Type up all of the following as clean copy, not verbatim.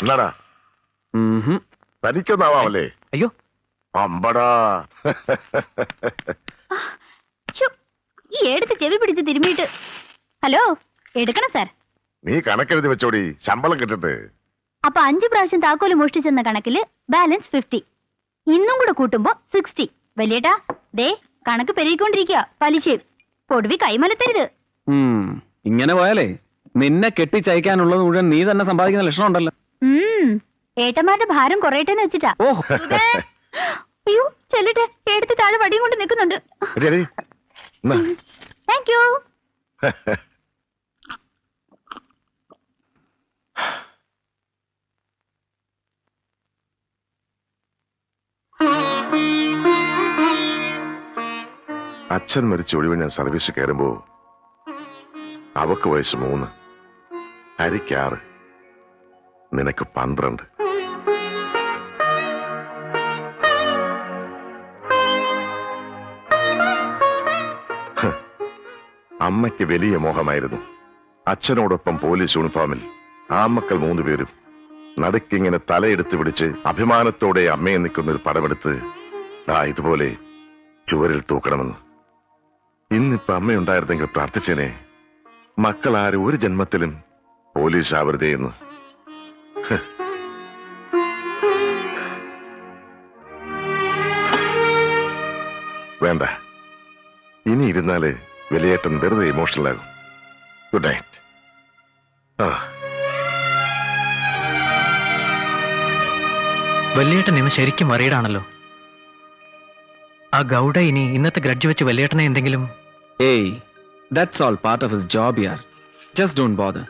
എന്നാടാ തനിക്കൊന്നാവാമല്ലേ? അയ്യോ അമ്പടാ. ഈ എടുത്ത് ചെവി പിടിച്ച് തിരുമ്മിയിട്ട്. ഹലോ, എടുക്കണം സാർ. നീ കണക്കെഴുതി വെച്ചോടി, ശമ്പളം കിട്ടട്ടെ. അപ്പൊ 5 പ്രാവശ്യം താക്കോല് മോഷ്ടിച്ചെന്ന കണക്കില് ബാലൻസ് 50. ഇന്നും കൂടെ കൂട്ടുമ്പോ 60. വലിയേട്ടാ, ദേ കണക്ക് പെരുകിക്കൊണ്ടിരിക്കുക. പലിശയും പൊടുവി കൈമലത്തരുത്. ഇങ്ങനെ പോയാലേ നിന്നെ കെട്ടിച്ചയക്കാനുള്ളത് മുഴുവൻ നീ തന്നെ സമ്പാദിക്കുന്ന ലക്ഷണം ഉണ്ടല്ലോ. ഏട്ടന്മാരുടെ ഭാരം കുറയട്ടെന്ന് വെച്ചിട്ടാ. അയ്യോ ചെല്ലട്ടെ, എടുത്ത് താഴെ വടിയും കൊണ്ട് നിൽക്കുന്നുണ്ട്. Thank you. അച്ഛൻ മരിച്ച ഒഴിവ് ഞാൻ സർവീസ് കയറുമ്പോ അവക്ക് വയസ്സ് 3, ഹരിക്ക് 6, നിനക്ക് 12. അമ്മയ്ക്ക് വലിയ മോഹമായിരുന്നു അച്ഛനോടൊപ്പം പോലീസ് യൂണിഫോമിൽ ആമക്കൾ 3 പേരും നടുക്കിങ്ങനെ തലയെടുത്ത് പിടിച്ച് അഭിമാനത്തോടെ അമ്മയെ നിൽക്കുന്നൊരു പടമെടുത്ത് ഇതുപോലെ ചുവരിൽ തൂക്കണമെന്ന്. ഇന്നിപ്പോ അമ്മയുണ്ടായിരുന്നെങ്കിൽ പ്രാർത്ഥിച്ചേനെ, മക്കൾ ആരും ഒരു ജന്മത്തിലും പോലീസ് ആവരുതേ എന്ന്. വേണ്ട, ഇനി ഇരുന്നാല് വലിയേട്ടൻ വെറുതെ ഇമോഷണൽ ആകും. Good night. വലിയേട്ടൻ ഇന്ന് ശരിക്കും മറിയടാണല്ലോ. ആ ഗൗഡ ഇനി ഇന്നത്തെ ഗ്രഡ്ജ് വെച്ച് വലിയേട്ടനെ എന്തെങ്കിലും. ഏയ്, that's all part of his job here. Just don't bother.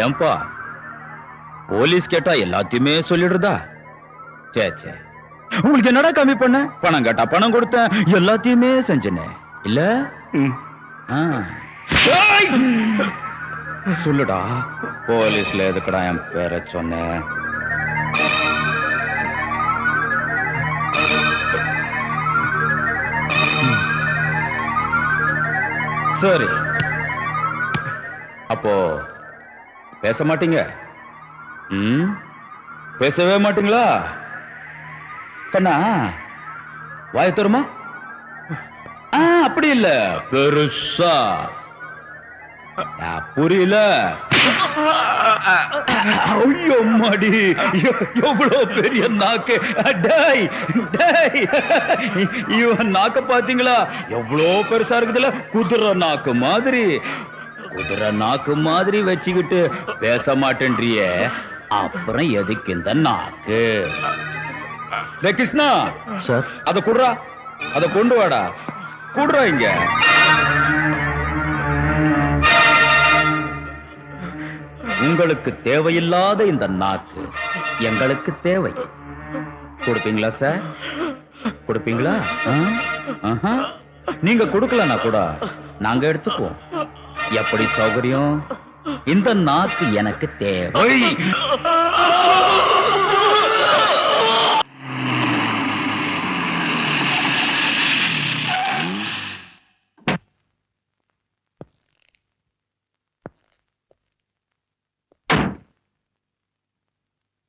ஏன்பா போலீஸ் கேட்டா எல்லாத்தையுமே சொல்லிடுறதா? சே சே, உங்களுக்கு என்னடா கம்மி பண்ண? பணம் கேட்டா பணம் கொடுத்தேன், எல்லாத்தையுமே செஞ்சனே இல்ல? சொல்லுடா, போலீஸ்ல எதுக்குடா என் பேரை சொன்னேன்? சரி, அப்போ பேச மாட்டீங்க? பேசவே மாட்டீங்களா? கண்ணா வாய் தருமா? அப்படி இல்ல, பெருசா. புரியல? ஐயோ மாடி, எவ்வளவு பெரிய நாக்கு! டேய் டேய், இவன் நாக்க பாத்தீங்களா? எவ்வளவு பெருசா இருக்குதுல, குதிரை நாக்கு மாதிரி. குதிரை நாக்கு மாதிரி வச்சுக்கிட்டு பேச மாட்டேன்றியே, அப்புறம் எதுக்கு இந்த நாக்கு? கிருஷ்ணா சார், அத குடுறா, அத கொண்டு வாடா, குடுறா இங்க. உங்களுக்கு தேவையில்லாத இந்த நாக்கு எங்களுக்கு தேவை. கொடுப்பீங்களா சார்? கொடுப்பீங்களா? நீங்க கொடுக்கலன்னா கூட நாங்க எடுத்துக்குவோம். எப்படி சௌகரியம்? இந்த நாக்கு எனக்கு தேவை.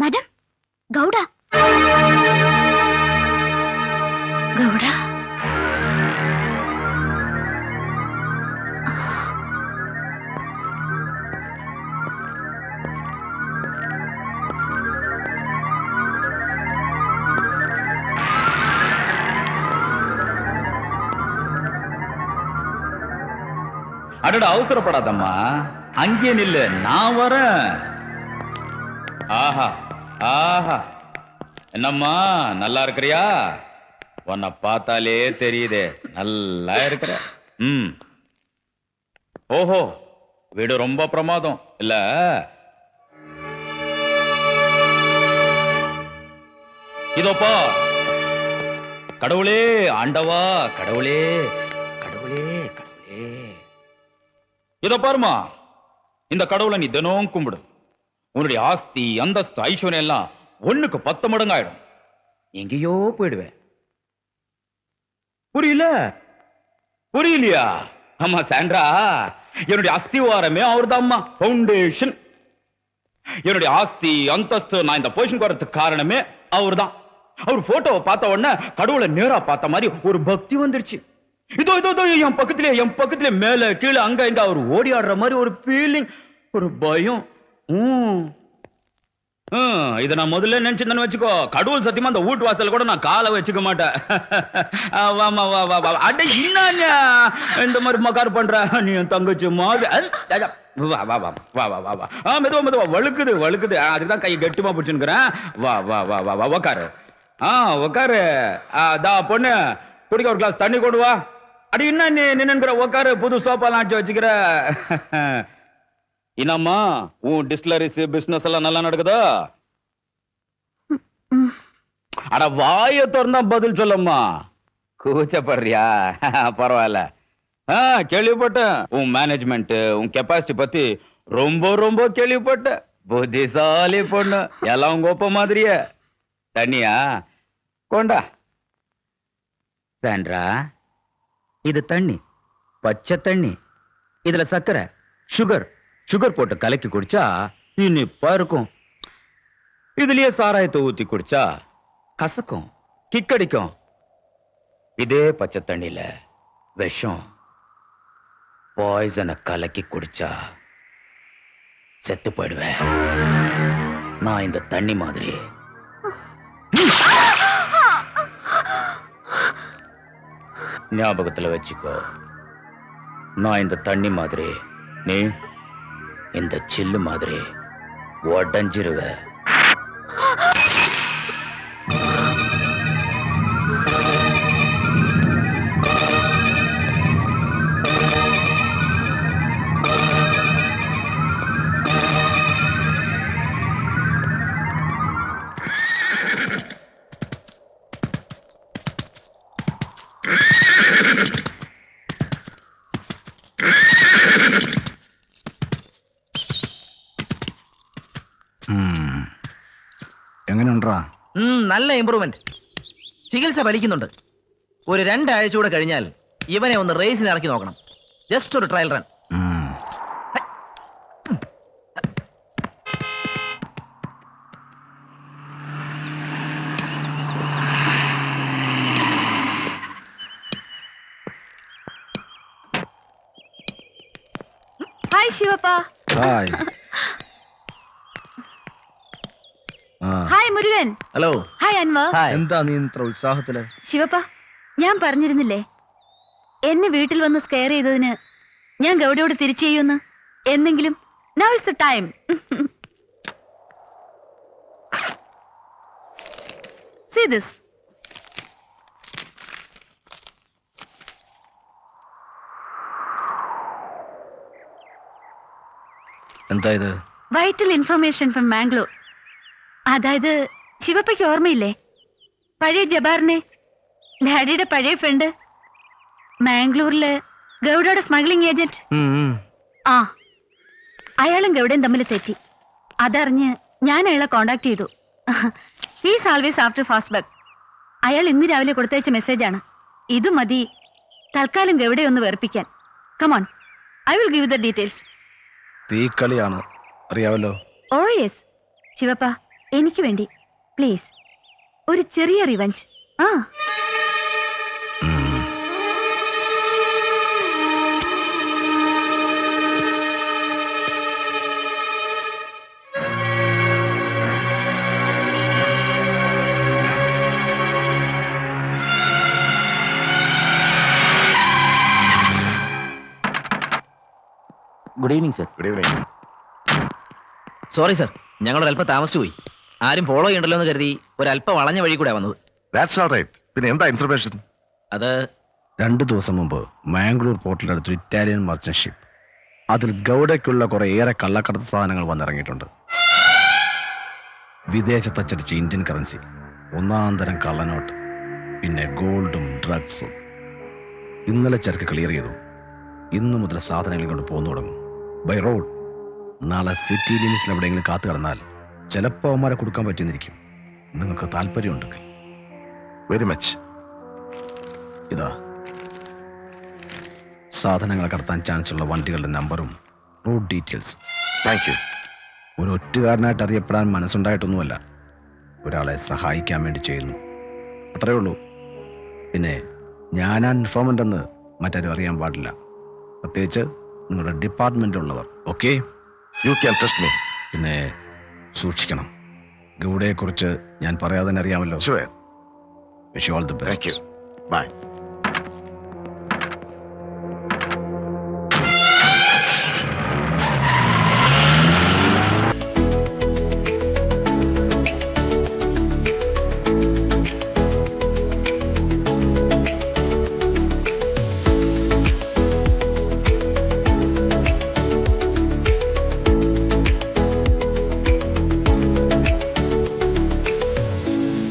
மேடம், கவுடா கவுடா அடடா, அவசரப்படாதம்மா, அங்கே நில்லு, நான் வரேன். ஆஹா ஆஹா, என்னம்மா நல்லா இருக்கிறியா? உன்னை பார்த்தாலே தெரியுதே நல்லா இருக்கிற. ஓஹோ, வீடு ரொம்ப பிரமாதம் இல்ல? இதோப்பா, கடவுளே ஆண்டவா, கடவுளே கடவுளே கடவுளே. இதோ பாருமா, இந்த கடவுளை நீ தினம் கும்பிடு. உன்னுடைய ஆஸ்தி, அந்தஸ்து, ஐஸ்வர்யம் எல்லாம் 1க்கு 10 மடங்காயிடும். எங்கேயோ போயிடுவேன். புரியல? புரியலையா? ஆமா சாண்ட்ரா, என்னுடைய அஸ்திவாரமே அவர்தான்மா, பவுண்டேஷன். என்னுடைய ஆஸ்தி, அந்தஸ்து, நான் இந்த பொசிஷனுக்கு வரதுக்கு காரணமே அவர்தான். அவர் போட்டோவை பார்த்த உடனே கடவுளை நேரா பார்த்த மாதிரி ஒரு பக்தி வந்துருச்சு. இதோ இதோ இதோ என் பக்கத்திலே மேல கீழே அங்க இங்க அவர் ஓடி ஆடுற மாதிரி ஒரு ஃபீலிங், ஒரு பயம். இத நான் முதல்ல நினைச்சிருந்தேன்னு வச்சுக்கோ, கடவுள் சத்தியமா அந்த வீட்டு வாசல் கூட நான் காலை வச்சுக்க மாட்டேன். வாமா வா வா வா, அட என்ன இந்த மாதிரி மக்கார் பண்ற நீ? என் தங்கச்சி மாதிரி. வா வா வா வா வா வா வா. மெதுவா மெதுவா, வழுக்குது வழுக்குது, அதுக்குதான் கை கெட்டுமா பிடிச்சுக்கிறேன். வா வா வா வா வா, உக்காரு. உக்காரு. தா பொண்ணு, குடிக்க ஒரு கிளாஸ் தண்ணி கொண்டு வா. அடி என்ன நீ நின்னுங்கிற? உக்காரு, புது சோப்பாலாம் அடிச்சு வச்சுக்கிற. என்னம்மா, உன் டிஸ்டிலரிஸ் பிசினஸ் எல்லாம் நல்லா நடக்குதா? அட வாய திறந்தா பதில் சொல்லம்மா, கூச்சப்படுறியா? பரவாயில்ல. கேள்விப்பட்டேன் உன் மேனேஜ்மெண்ட், உன் கெப்பாசிட்டி பத்தி ரொம்ப ரொம்ப கேள்விப்பட்டேன். புத்திசாலி பொண்ணு, எல்லாம் உங்க ஒப்ப மாதிரியே. தண்ணியா கொண்டா. சாண்ட்ரா, இது தண்ணி, பச்சை தண்ணி. இதுல சர்க்கரை, சுகர் போட்டு கலக்கி குடிச்சா இனிப்பா இருக்கும். இதுலயே சாராயத்தை ஊத்தி குடிச்சா கசக்கும், கிக்கடிக்கும். இதே பச்சை தண்ணியில விஷம், பாய்சனை கலக்கி குடிச்சா செத்து போயிடுவேன். நான் இந்த தண்ணி மாதிரி. ஞாபகத்துல வச்சுக்கோ, நான் இந்த தண்ணி மாதிரி, நீ இந்த சில்லு மாதிரி உடஞ்சிருவ. എങ്ങനെയുണ്ടാ? നല്ല ഇംപ്രൂവ്മെന്റ്. ചികിത്സ ഫലിക്കുന്നുണ്ട്. ഒരു 2 ആഴ്ച കൂടെ കഴിഞ്ഞാൽ ഇവനെ ഒന്ന് റേസിന് ഇറക്കി നോക്കണം. ജസ്റ്റ് ഒരു trial run. Shivappa. Hi. Hi Murugan. Hello. Hi Anwar. എന്താ നീ ഇത്ര ഉത്സാഹത്തില്? ശിവപ്പ, ഞാൻ പറഞ്ഞിരുന്നില്ലേ എന്നെ വീട്ടിൽ വന്ന് സ്കെയർ ചെയ്തതിന് ഞാൻ ഗൗഡയോട് തിരിച്ചു ചെയ്യുമെന്ന്. എന്നെങ്കിലും now is the time. See this. എന്താ ഇത്? Vital information from Mangalore. അതായത് ശിവപ്പയ്ക്ക് ഓർമ്മയില്ലേ പഴയ ജബാറിനെ, ഡാഡിയുടെ പഴയ ഫ്രണ്ട്, മാംഗ്ലൂരില് ഗൗഡയുടെ സ്മഗ്ലിംഗ് ഏജന്റ്. ആ, അയാളും ഗൗഡയും തമ്മിൽ തെറ്റി. അതറിഞ്ഞ് ഞാൻ അയാളെ കോണ്ടാക്ട് ചെയ്തു. He's always after fast bug. അയാൾ ഇന്ന് രാവിലെ കൊടുത്തയച്ച മെസ്സേജാണ്. ഇത് മതി തൽക്കാലം ഗൗഡയെ ഒന്ന് വെറുപ്പിക്കാൻ. Come on, I will give the details. തീക്കളിയാണ്, അറിയാവല്ലോ. ഓ യെസ് ശിവപ്പ, എനിക്ക് വേണ്ടി പ്ലീസ് ഒരു ചെറിയ റിവഞ്ച്. ആ good evening sir. Good evening. Sorry sir, ഞങ്ങളൊരല്പം താമസിച്ചു പോയി. ആരും ഫോളോ ചെയ്യണ്ടല്ലോ എന്ന് കരുതി ഒരല്പം വളഞ്ഞ വഴി കൂടെ വന്നത്. That's all right. പിന്നെ എന്താ ഇൻഫർമേഷൻ? അത് 2 ദിവസം മുമ്പ് മാംഗ്ലൂർ പോർട്ടിനടുത്തൊരു ഇറ്റാലിയൻ മർച്ചന്റ് ഷിപ്പ്, അതിൽ ഗൗഡയ്ക്കുള്ള കുറെ ഏറെ കള്ളക്കടത്ത് സാധനങ്ങൾ വന്നിറങ്ങിയിട്ടുണ്ട്. വിദേശത്തച്ചടിച്ച ഇന്ത്യൻ കറൻസി, 1-ാം തരം കള്ളനോട്ട്, പിന്നെ ഗോൾഡും ഡ്രഗ്സും. ഇന്നലെ ചരക്ക് ക്ലിയർ ചെയ്തു. ഇന്നു മുതൽ സാധനങ്ങൾ കൊണ്ട് പോന്നു തുടങ്ങും ബൈ റോഡ്. നാളെ സിറ്റി ലിമിറ്റ്സിൽ എവിടെയെങ്കിലും കാത്തു കിടന്നാൽ ചിലപ്പോൾ അവന്മാരെ കൊടുക്കാൻ പറ്റിയെന്നിരിക്കും. നിങ്ങൾക്ക് താല്പര്യമുണ്ടെങ്കിൽ. Very much. ഇതാ സാധനങ്ങൾ കടത്താൻ ചാൻസ് ഉള്ള വണ്ടികളുടെ നമ്പറും റൂട്ട് ഡീറ്റെയിൽസും. Thank you. ഒരു ഒറ്റുകാരനായിട്ട് അറിയപ്പെടാൻ മനസ്സുണ്ടായിട്ടൊന്നുമല്ല, ഒരാളെ സഹായിക്കാൻ വേണ്ടി ചെയ്യുന്നു, അത്രേ ഉള്ളൂ. പിന്നെ ഞാനാ ഇൻഫോർമൻ്റ് എന്ന് മറ്റാരും അറിയാൻ പാടില്ല, പ്രത്യേകിച്ച് നിങ്ങളുടെ ഡിപ്പാർട്ട്മെന്റിലുള്ളവർ. Okay? You can trust me. പിന്നെ സൂക്ഷിക്കണം. ഗൗഡയെക്കുറിച്ച് ഞാൻ പറയാതെ തന്നെ അറിയാമല്ലോ. Sure. Wish you all the thank best. You. By.